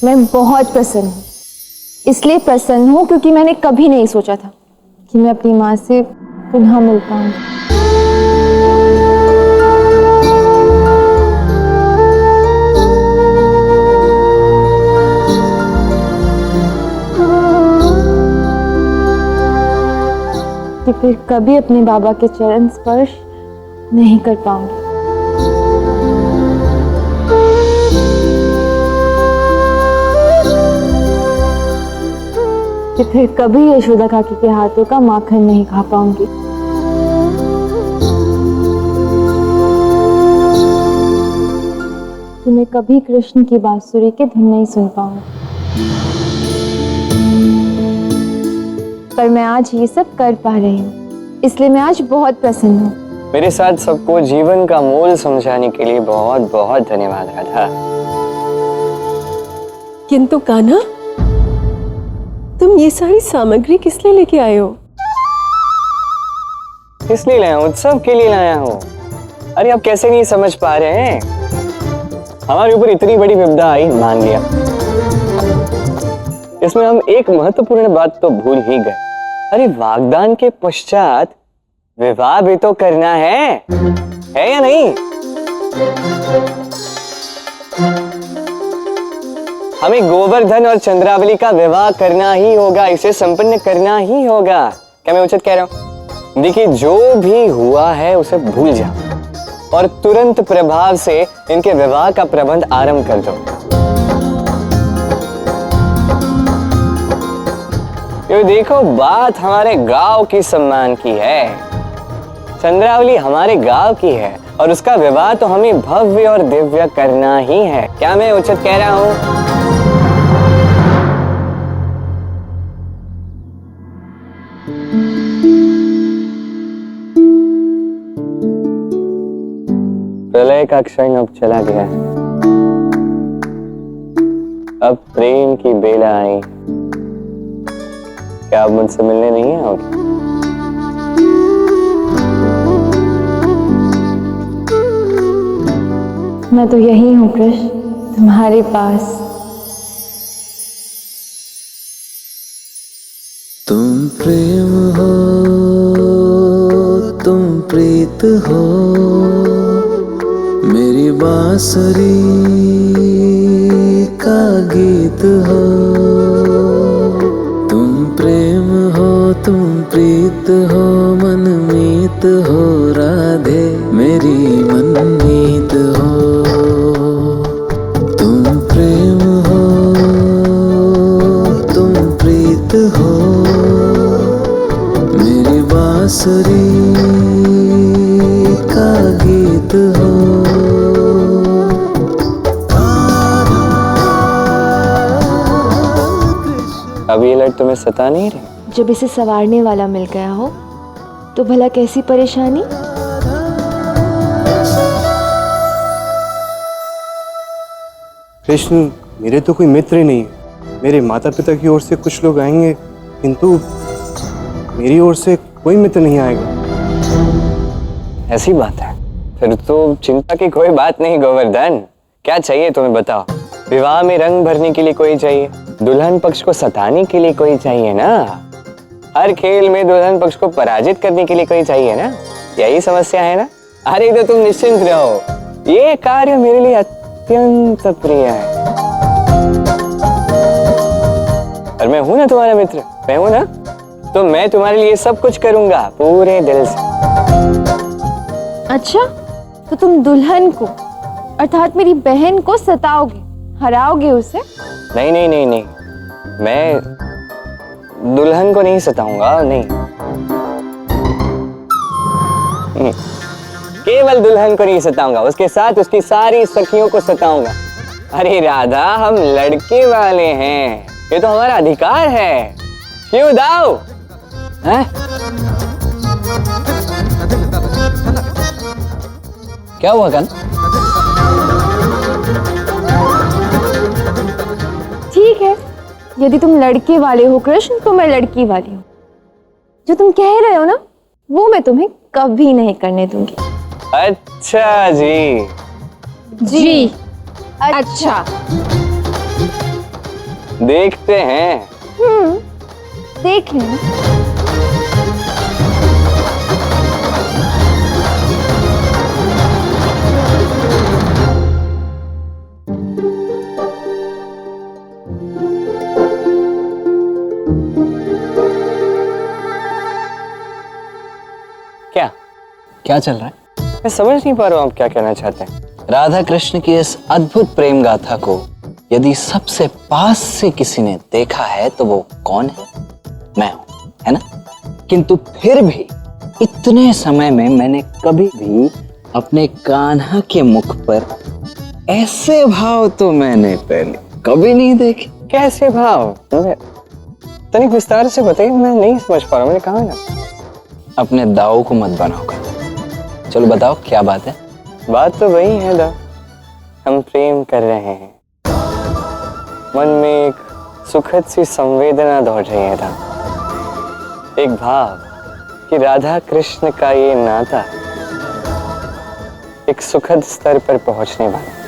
मैं बहुत प्रसन्न हूँ। इसलिए प्रसन्न हूँ क्योंकि मैंने कभी नहीं सोचा था कि मैं अपनी माँ से पुनः मिल पाऊंगी। कि फिर कभी अपने बाबा के चरण स्पर्श नहीं कर पाऊंगी। कि फिर कभी यशोदा काकी के हाथों का माखन नहीं खा पाऊंगी। कि मैं कभी कृष्ण की बांसुरी की धुन नहीं सुन पाऊंगी। पर मैं आज ये सब कर पा रही हूँ, इसलिए मैं आज बहुत प्रसन्न हूँ। मेरे साथ सबको जीवन का मोल समझाने के लिए बहुत बहुत धन्यवाद राधा। किंतु कान्हा, तुम ये सारी सामग्री किस लिए लेके आए हो? किस लिए लाया हूँ? उत्सव के लिए लाया हूँ। अरे आप कैसे नहीं समझ पा रहे हैं? हमारे ऊपर इतनी बड़ी विपदा आई, मान लिया। इसमें हम एक महत्वपूर्ण बात तो भूल ही गए। अरे वागदान के पश्चात विवाह भी तो करना है या नहीं? हमें गोवर्धन और चंद्रावली का विवाह करना ही होगा, इसे संपन्न करना ही होगा। क्या मैं उचित कह रहा हूं? देखिए, जो भी हुआ है उसे भूल जाओ और तुरंत प्रभाव से इनके विवाह का प्रबंध आरंभ कर दो। ये देखो, बात हमारे गांव की सम्मान की है। चंद्रावली हमारे गांव की है और उसका विवाह तो हमें भव्य और दिव्य करना ही है। क्या मैं उचित कह रहा हूं? प्रलय का क्षण अब चला गया है। अब प्रेम की बेला आई। क्या आप मुझसे मिलने नहीं आओगे? मैं तो यही हूँ कृष्ण, तुम्हारे पास। तुम प्रेम हो, तुम प्रीत हो, मेरी बांसुरी का गीत हो। तुम प्रेम हो, तुम प्रीत हो, मनमीत हो राधे, मेरी मनमीत हो। तुम प्रेम हो, तुम प्रीत हो, मेरी बांसुरी का गीत हो। अब ये लड़ तुम्हें सता नहीं रही? जब इसे संवारने वाला मिल गया हो तो भला कैसी परेशानी। कृष्ण मेरे तो कोई मित्र ही नहीं है। मेरे माता पिता की ओर से कुछ लोग आएंगे, किंतु मेरी ओर से कोई मित्र नहीं आएगा। ऐसी बात है? फिर तो चिंता की कोई बात नहीं गोवर्धन। क्या चाहिए तुम्हें बताओ? विवाह में रंग भरने के लिए कोई चाहिए, दुल्हन पक्ष को सताने के लिए कोई चाहिए ना, हर खेल में दुल्हन पक्ष को पराजित करने के लिए कोई चाहिए ना। यही समस्या है ना? अरे तो तुम निश्चिंत रहो, ये कार्य मेरे लिए अत्यंत प्रिय है। और मैं हूं ना तुम्हारा मित्र, मैं हूं ना, तो मैं तुम्हारे लिए सब कुछ करूंगा पूरे दिल से। अच्छा, तो तुम दुल्हन को अर्थात मेरी बहन को सताओगे, हराओगे उसे? नहीं नहीं नहीं नहीं, मैं दुल्हन को नहीं सताऊंगा, नहीं। केवल दुल्हन को नहीं सताऊंगा, उसके साथ उसकी सारी सखियों को सताऊंगा। अरे राधा, हम लड़के वाले हैं, ये तो हमारा अधिकार है। क्यों दाऊ? हैं? क्या हुआ कन? ठीक है, यदि तुम लड़के वाले हो कृष्ण तो मैं लड़की वाली हूँ। जो तुम कह रहे हो ना, वो मैं तुम्हें कभी नहीं करने दूंगी। अच्छा जी। जी अच्छा। देखते हैं। देख लेना। क्या क्या चल रहा है? मैं समझ नहीं पा रहा हूँ आप क्या कहना चाहते हैं। राधा कृष्ण की इस अद्भुत प्रेम गाथा को यदि सबसे पास से किसी ने देखा है तो वो कौन है? मैं हूं, है ना? किंतु फिर भी इतने समय में मैंने कभी भी अपने कान्हा के मुख पर ऐसे भाव तो मैंने पहले कभी नहीं देखे। कैसे भाव? तनिक विस्तार से बताइए, मैं नहीं समझ पा रहा हूँ। मैंने कहा ना, अपने दाऊ को मत बनाओ कर। चलो बताओ क्या बात है? बात तो वही है दा, हम प्रेम कर रहे हैं। मन में एक सुखद सी संवेदना दौड़ रही है दा, एक भाव कि राधा कृष्ण का ये नाता एक सुखद स्तर पर पहुंचने वाला है।